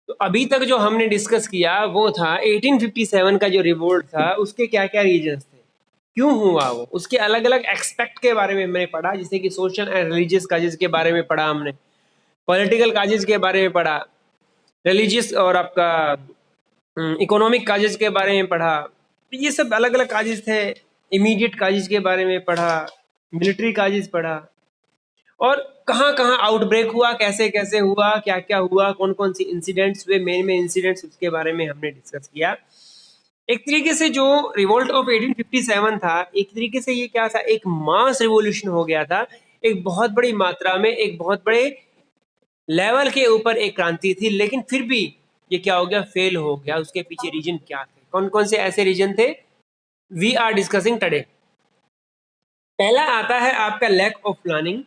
तो अभी तक जो हमने डिस्कस किया वो था 1857 का जो रिवोल्ट था, उसके क्या क्या रीजंस थे, क्यों हुआ वो, उसके अलग अलग एक्सपेक्ट के बारे में मैंने पढ़ा, जैसे कि सोशल एंड रिलीजियस काजेज के बारे में पढ़ा हमने, पॉलिटिकल काजेज के बारे में पढ़ा, रिलीजियस और आपका इकोनॉमिक काजेज के बारे में पढ़ा। तो ये सब अलग अलग काजेज थे। इमीडिएट काजेज के बारे में पढ़ा, मिलिट्री काजेज पढ़ा, और कहाँ कहाँ आउटब्रेक हुआ, कैसे कैसे हुआ, क्या क्या हुआ, कौन कौन सी इंसिडेंट्स हुए, मेन इंसिडेंट्स, उसके बारे में हमने डिस्कस किया। एक तरीके से जो रिवोल्ट ऑफ 1857 था, एक तरीके से ये क्या था, एक मास रिवोल्यूशन हो गया था, एक बहुत बड़ी मात्रा में, एक बहुत बड़े लेवल के ऊपर एक क्रांति थी, लेकिन फिर भी ये क्या हो गया, फेल हो गया। उसके पीछे रीजन क्या थे, कौन कौन से ऐसे रीजन थे, वी आर डिस्कसिंग टुडे। पहला आता है आपका लैक ऑफ प्लानिंग।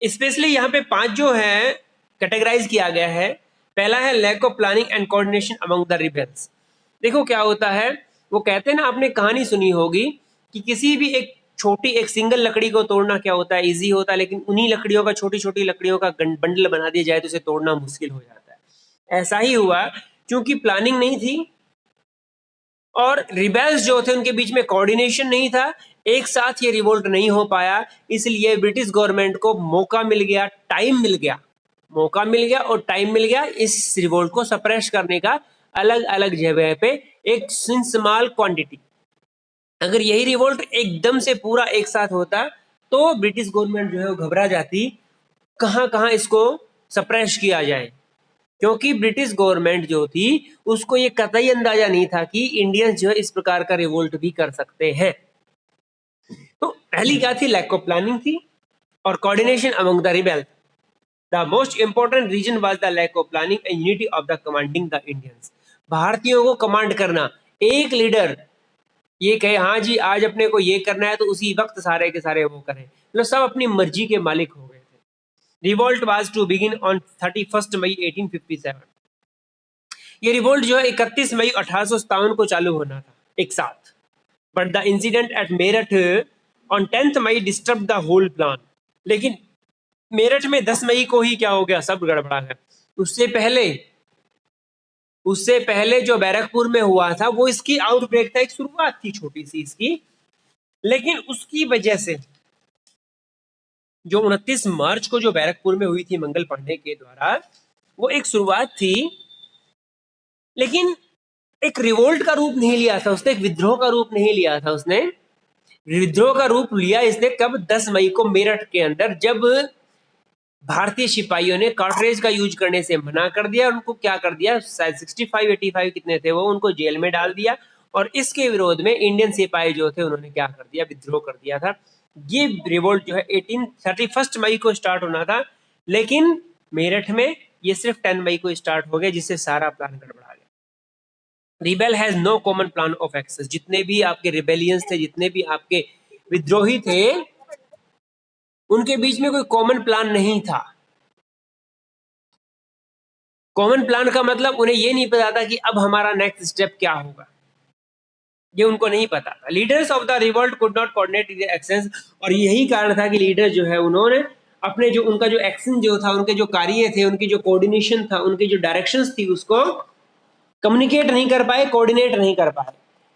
स्पेशली यहाँ पे 5 जो है कैटेगराइज किया गया है। पहला है lack of planning and coordination among the rebels. देखो क्या होता है, वो कहते हैं ना, आपने कहानी सुनी होगी कि किसी भी एक छोटी एक सिंगल लकड़ी को तोड़ना क्या होता है, इजी होता है, लेकिन उन्हीं लकड़ियों का, छोटी छोटी लकड़ियों का बंडल बना दिया जाए तो उसे तोड़ना मुश्किल हो जाता है। ऐसा ही हुआ, क्योंकि प्लानिंग नहीं थी और रिबेल्स जो थे उनके बीच में कोऑर्डिनेशन नहीं था, एक साथ ये रिवोल्ट नहीं हो पाया, इसलिए ब्रिटिश गवर्नमेंट को मौका मिल गया, टाइम मिल गया, मौका मिल गया और टाइम मिल गया इस रिवोल्ट को सप्रेस करने का, अलग अलग जगह पे एक स्मॉल क्वांटिटी। अगर यही रिवोल्ट एकदम से पूरा एक साथ होता तो ब्रिटिश गवर्नमेंट जो है वो घबरा जाती, कहाँ कहाँ इसको सप्रेस किया जाए, क्योंकि ब्रिटिश गवर्नमेंट जो थी उसको ये कतई अंदाजा नहीं था कि इंडियंस जो है इस प्रकार का रिवोल्ट भी कर सकते हैं। तो पहली क्या थी, लैक ऑफ प्लानिंग थी और coordination among the rebel. The most important reason was the lack of planning and unity of the commanding the Indians. भारतीयों को कमांड करना, एक लीडर ये कहे हाँ जी आज अपने को ये करना है तो उसी वक्त सारे के सारे वो करें, मतलब सब अपनी मर्जी के मालिक हो गए थे। Revolt was to begin on 31 May 1857। ये रिवोल्ट जो है 31 मई 1857 को चालू होना था एक साथ, but the incident at Meerut on 10th May disturb the whole plan. लेकिन मेरठ में 10 मई को ही क्या हो गया, सब गड़बड़ा है। उससे पहले जो बैरकपुर में हुआ था वो इसकी आउटब्रेक था, एक शुरुआत थी छोटी सी इसकी, लेकिन उसकी वजह से जो 29 मार्च को जो बैरकपुर में हुई थी मंगल पांडे के द्वारा, वो एक शुरुआत थी, लेकिन एक रिवोल्ट का रूप नहीं लिया था उसने, एक विद्रोह का रूप नहीं लिया था उसने। विद्रोह का रूप लिया इसने कब, 10 मई को मेरठ के अंदर, जब भारतीय सिपाहियों ने कार्टरेज का यूज करने से मना कर दिया, उनको क्या कर दिया, शायद 65-85 कितने थे वो, उनको जेल में डाल दिया, और इसके विरोध में इंडियन सिपाही जो थे उन्होंने क्या कर दिया, विद्रोह कर दिया था। ये रिवोल्ट जो है 31 मई को स्टार्ट होना था, लेकिन मेरठ में ये सिर्फ 10 मई को स्टार्ट हो गया, जिससे सारा प्लान गड़बड़ा गया। Rebel has no common plan of access. जितने भी आपके रिबेलियंस थे, जितने भी आपके विद्रोही थे, उनके बीच में कोई कॉमन प्लान नहीं था। कॉमन प्लान का मतलब उन्हें ये नहीं पता था कि अब हमारा नेक्स्ट स्टेप क्या होगा, ये उनको नहीं पता था। Leaders of the revolt could not coordinate their actions, और यही कारण था कि लीडर जो है उन्होंने अपने जो उनका जो एक्शन जो था, उनके जो कार्य थे, उनकी जो कोऑर्डिनेशन था, उनकी जो डायरेक्शंस थी, उसको कम्युनिकेट नहीं कर पाए, कोऑर्डिनेट नहीं कर पाए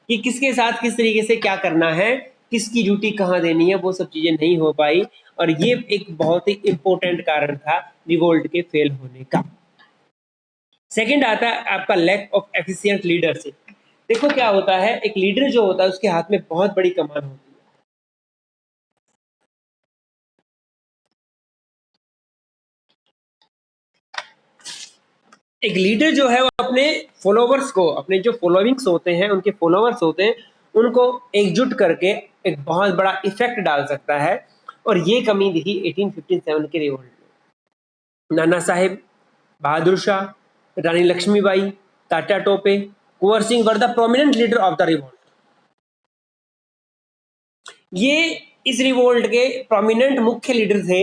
कि किसके साथ किस तरीके से क्या करना है, किसकी ड्यूटी कहाँ देनी है, वो सब चीजें नहीं हो पाई, और ये एक बहुत ही इंपॉर्टेंट कारण था रिवोल्ट के फेल होने का। सेकंड आता है आपका लैक ऑफ एफिशिएंट लीडरशिप। देखो क्या होता है, एक लीडर जो होता है उसके हाथ में बहुत बड़ी कमान होती है। एक लीडर जो है वो अपने फॉलोवर्स को, अपने जो फॉलोइंग्स होते हैं, उनके फॉलोवर्स होते हैं, उनको एकजुट करके एक बहुत बड़ा इफेक्ट डाल सकता है, और ये कमी दिखी 1857 के रिवोल्ट में। Nana Saheb, Bahadur Shah, Rani Lakshmibai, Tatya Tope, Kunwar Singh were the prominent leader of the revolt. ये इस रिवोल्ट के प्रोमिनेंट मुख्य लीडर थे।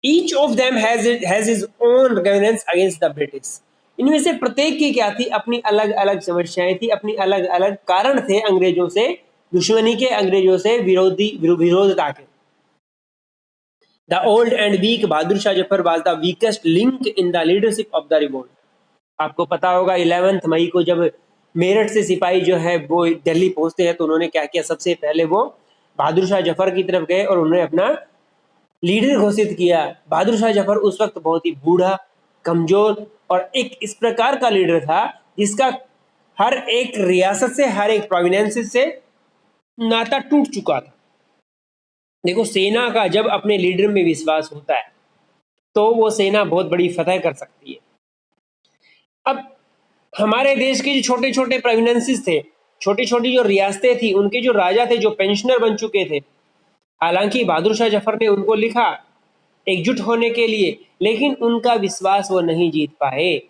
Each of them has his own grievance against the British. इनमें से प्रत्येक की क्या थी, अपनी अलग अलग समस्याएं थी, अपनी अलग अलग कारण थे अंग्रेजों से दुश्मनी के, अंग्रेजों से विरोधता के। The old and weak Bahadur Shah Zafar was the weakest link in the leadership of the revolt. आपको पता होगा 11 मई को जब मेरठ से सिपाही जो है वो दिल्ली पहुंचते हैं तो उन्होंने क्या किया, सबसे पहले वो बहादुर शाह जफर की तरफ गए और उन्होंने अपना लीडर घोषित किया। बहादुर शाह जफर उस वक्त बहुत ही बूढ़ा, कमजोर और एक इस प्रकार का लीडर था जिसका हर एक रियासत से, हर एक प्रोविनेंस से नाता टूट चुका था। देखो, सेना का जब अपने लीडर में विश्वास होता है तो वो सेना बहुत बड़ी फतह कर सकती है। अब हमारे देश के जो छोटे छोटे प्रोविनेंसेस थे, छोटी छोटी जो रियासतें थी, उनके जो राजा थे जो पेंशनर बन चुके थे, हालांकि बहादुर शाह जफर ने उनको लिखा एकजुट होने के लिए, लेकिन उनका विश्वास वो नहीं जीत पाए।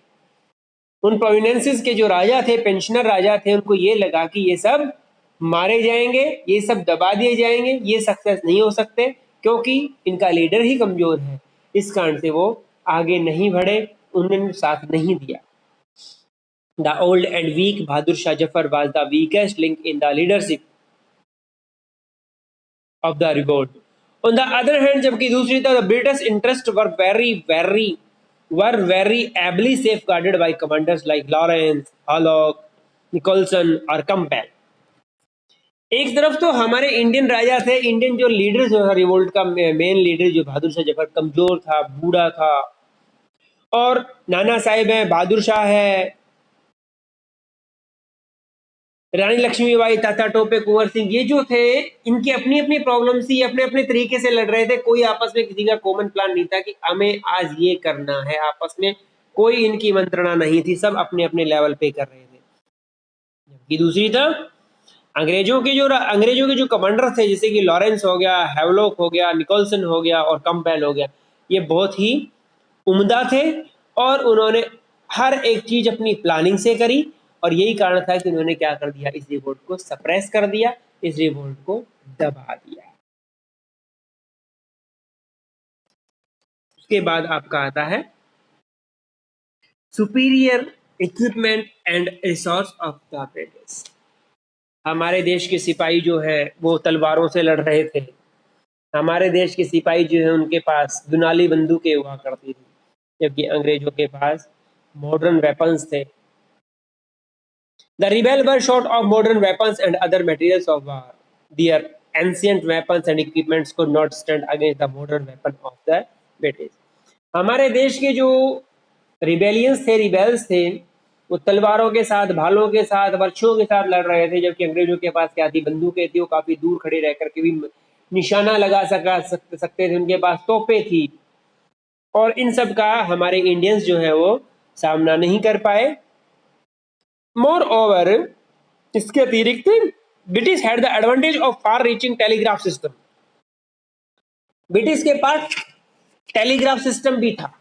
उन प्रोविनेंसेस के जो राजा थे, पेंशनर राजा थे, उनको ये लगा कि ये सब मारे जाएंगे, ये सब दबा दिए जाएंगे, ये सक्सेस नहीं हो सकते क्योंकि इनका लीडर ही कमजोर है। इस कारण से वो आगे नहीं बढ़े, उन्होंने साथ नहीं दिया। The old and weak Bahadur Shah Zafar was the weakest link in the leadership of the revolt. On the other hand, जबकि दूसरी तरफ British interest were very ably safeguarded by commanders like Lawrence, Halleck, Nicholson और कंपेल। एक तरफ तो हमारे Indian राजा थे, Indian जो लीडर जो है रिवोल्ट का मेन लीडर जो बहादुर शाह जफर, कमजोर था, बूढ़ा था, और नाना साहिब है, बहादुर शाह है, रानी लक्ष्मीबाई, तात्या टोपे, कुंवर सिंह, ये जो थे इनकी अपनी अपनी प्रॉब्लम थी, अपने अपने तरीके से लड़ रहे थे। कोई आपस में किसी का कॉमन प्लान नहीं था कि हमें आज ये करना है। आपस में कोई इनकी मंत्रणा नहीं थी, सब अपने अपने लेवल पे कर रहे थे। जबकि दूसरी तरफ अंग्रेजों के जो कमांडर थे, जैसे कि लॉरेंस हो गया, हैवलॉक हो गया, निकोलसन हो गया और कंपेल हो गया, ये बहुत ही उम्दा थे और उन्होंने हर एक चीज अपनी प्लानिंग से करी। और यही कारण था कि उन्होंने क्या कर दिया, इस रिवोल्ट को सप्रेस कर दिया, इस रिवोल्ट को दबा दिया। उसके बाद आपका आता है superior equipment and resource of the British. हमारे देश के सिपाही जो है वो तलवारों से लड़ रहे थे। हमारे देश के सिपाही जो है उनके पास दुनाली बंदूकें हुआ करती थी, जबकि अंग्रेजों के पास मॉडर्न वेपन्स थे। The rebel were short of modern weapons and other materials of war. Their ancient weapons and equipments could not stand against the modern weapon of the British. हमारे देश के जो रिबेल्स थे, वो तलवारों के साथ, भालों के साथ, बर्छियों के साथ लड़ रहे थे, जबकि अंग्रेजों के पास क्या थी, बंदूकें थी, वो काफी दूर खड़े रह करके भी निशाना लगा सकते थे, उनके पास तोपें थी। और इन सब का हमारे इंडियंस जो है वो सामना नहीं कर पाए। मोर ओवर, इसके अतिरिक्त British had the advantage of far reaching telegraph system. British के पास टेलीग्राफ सिस्टम भी था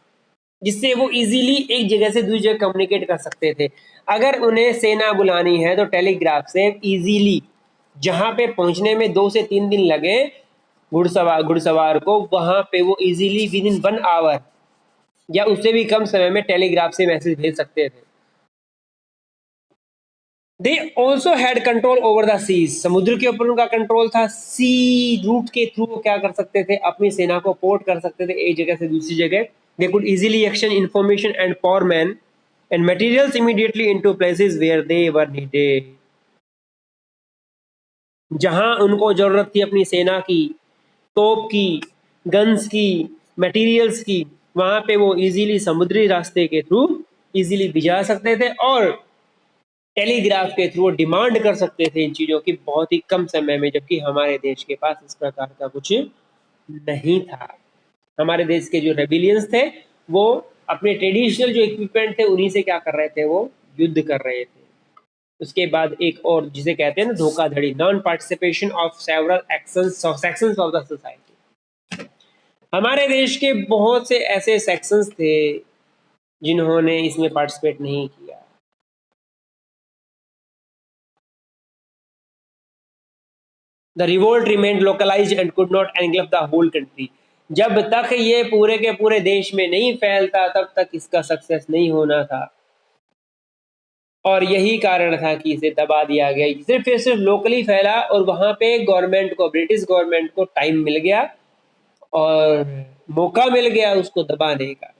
जिससे वो इजीली एक जगह से दूसरी जगह कम्युनिकेट कर सकते थे। अगर उन्हें सेना बुलानी है तो टेलीग्राफ से इजीली जहां पे पहुंचने में 2 से 3 दिन लगे घुड़सवार को, वहां पे वो इजीली विद इन 1 आवर या उससे भी कम समय में टेलीग्राफ से मैसेज भेज सकते थे। They also had control over the seas. समुद्र के ऊपर उनका कंट्रोल था। सी रूट के थ्रू वो क्या कर सकते थे, अपनी सेना को पोर्ट कर सकते थे एक जगह से दूसरी जगह। They could easily exchange information and power man and materials immediately into places where they were needed. जहां उनको जरूरत थी अपनी सेना की, तोप की, गन्स की, मटेरियल्स की, वहां पे वो इजीली समुद्री रास्ते के थ्रू इजीली भिजा सकते थे और टेलीग्राफ के थ्रू डिमांड कर सकते थे इन चीजों की बहुत ही कम समय में, जबकि हमारे देश के पास इस प्रकार का कुछ नहीं था। हमारे देश के जो रेबिलियंस थे वो अपने ट्रेडिशनल जो इक्विपमेंट थे उन्हीं से क्या कर रहे थे, वो युद्ध कर रहे थे। उसके बाद एक और जिसे कहते हैं ना धोखाधड़ी, non participation of several sections of the society. हमारे देश के बहुत से ऐसे सेक्शंस थे जिन्होंने इसमें पार्टिसिपेट नहीं किया। The revolt remained localized and could not engulf the whole country. जब तक ये पूरे के पूरे देश में नहीं फैलता तब तक इसका सक्सेस नहीं होना था और यही कारण था कि इसे दबा दिया गया। सिर्फ लोकली फैला और वहां पे गवर्नमेंट को, ब्रिटिश गवर्नमेंट को टाइम मिल गया और मौका मिल गया उसको दबाने का।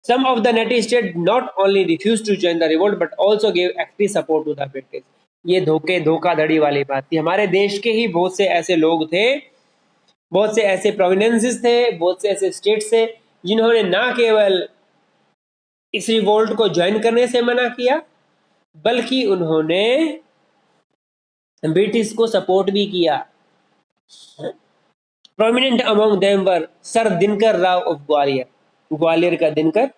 Some of the native states not only refused to join the revolt but also gave active support to the British. ये धोखाधड़ी वाली बात थी। हमारे देश के ही बहुत से ऐसे लोग थे, बहुत से ऐसे प्रोविनेंसेस थे, बहुत से ऐसे स्टेट्स थे जिन्होंने ना केवल इस रिवोल्ट को ज्वाइन करने से मना किया, बल्कि उन्होंने ब्रिटिश को सपोर्ट भी किया। Prominent among them were sir Dinkar Rao of Gwalior, Gwalior का Dinkar,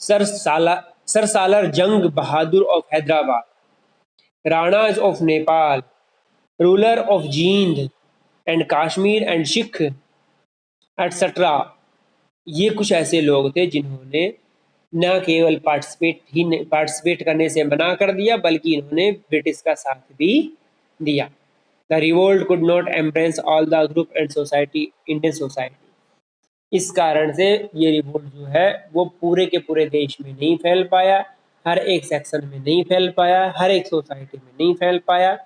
sir Salar Jung Bahadur of Hyderabad, Ranas of Nepal, ruler of Jind and Kashmir and Sikh etcetera. ये कुछ ऐसे लोग थे जिन्होंने न केवल पार्टिसिपेट करने से मना कर दिया, बल्कि इन्होंने ब्रिटिश का साथ भी दिया। The revolt could not embrace all the group and society, Indian society. इस कारण से ये रिवोल्ट जो है वो पूरे के पूरे देश में नहीं फैल पाया, हर एक सेक्शन में नहीं फैल पाया, हर एक सोसाइटी में नहीं फैल पाया।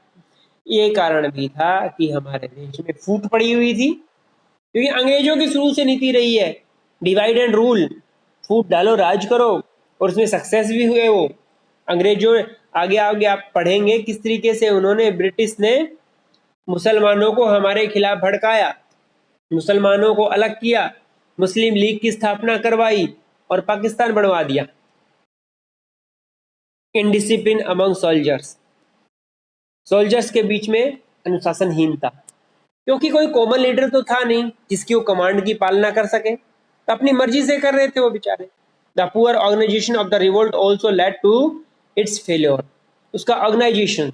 ये कारण भी था कि हमारे देश में फूट पड़ी हुई थी, क्योंकि अंग्रेजों की शुरू से नीति रही है डिवाइड एंड रूल, फूट डालो राज करो, और उसमें सक्सेस भी हुए वो अंग्रेजों। आगे आगे आप पढ़ेंगे किस तरीके से उन्होंने, ब्रिटिश ने मुसलमानों को हमारे खिलाफ भड़काया, मुसलमानों को अलग किया, मुस्लिम लीग की स्थापना करवाई और पाकिस्तान बनवा दिया। इनडिसिप्लिन अमंग सोल्जर्स के बीच में अनुशासनहीनता, क्योंकि कोई कॉमन लीडर तो था नहीं जिसकी वो कमांड की पालना कर सके, तो अपनी मर्जी से कर रहे थे वो बेचारे। The poor organisation of the revolt also led to its failure. उसका ऑर्गेनाइजेशन,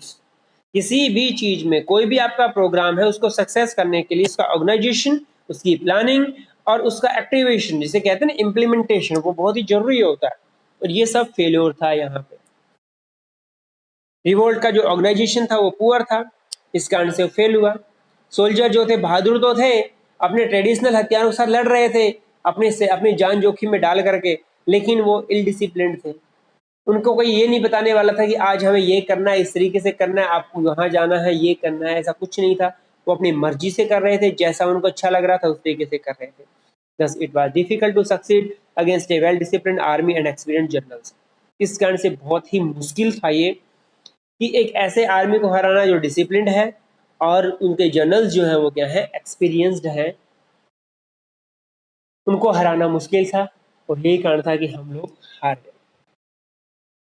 किसी भी चीज में कोई भी आपका प्रोग्राम है उसको सक्सेस करने के लिए उसका ऑर्गेनाइजेशन, उसकी प्लानिंग और उसका एक्टिवेशन, जिसे कहते हैं ना इम्प्लीमेंटेशन, वो बहुत ही जरूरी होता है, और ये सब फेल्योर था यहाँ पे। रिवोल्ट का जो ऑर्गेनाइजेशन था वो पुअर था, इस कारण से वो फेल हुआ। सोल्जर जो थे बहादुर तो थे, अपने ट्रेडिशनल हथियारों के साथ लड़ रहे थे, अपनी जान जोखिम में डाल करके, लेकिन वो इल डिसिप्लिन थे। उनको कोई ये नहीं बताने वाला था कि आज हमें ये करना है, इस तरीके से करना है, आपको वहां जाना है, ये करना है, ऐसा कुछ नहीं था। वो अपनी मर्जी से कर रहे थे, जैसा उनको अच्छा लग रहा था उस तरीके से कर रहे थे। Thus it was difficult to succeed against a well-disciplined army and experienced generals. इस कारण से बहुत ही मुश्किल था ये कि एक ऐसे आर्मी को हराना जो डिसिप्लिन्ड है और उनके जनरल्स जो हैं वो क्या है, एक्सपीरियंस्ड हैं, उनको हराना मुश्किल था, और यही कारण था कि हम लोग हार गए।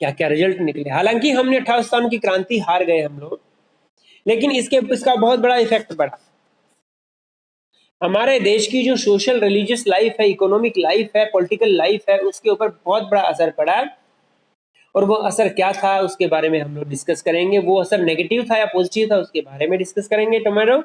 क्या क्या रिजल्ट निकले, हालांकि हमने 28 साल की क्रांति हार गए हम लोग, लेकिन इसका बहुत बड़ा इफेक्ट पड़ा। हमारे देश की जो सोशल रिलीजियस लाइफ है, इकोनॉमिक लाइफ है, पॉलिटिकल लाइफ है, उसके ऊपर बहुत बड़ा असर पड़ा, और वो असर क्या था उसके बारे में हम लोग डिस्कस करेंगे। वो असर नेगेटिव था या पॉजिटिव था उसके बारे में डिस्कस करेंगे टुमारो।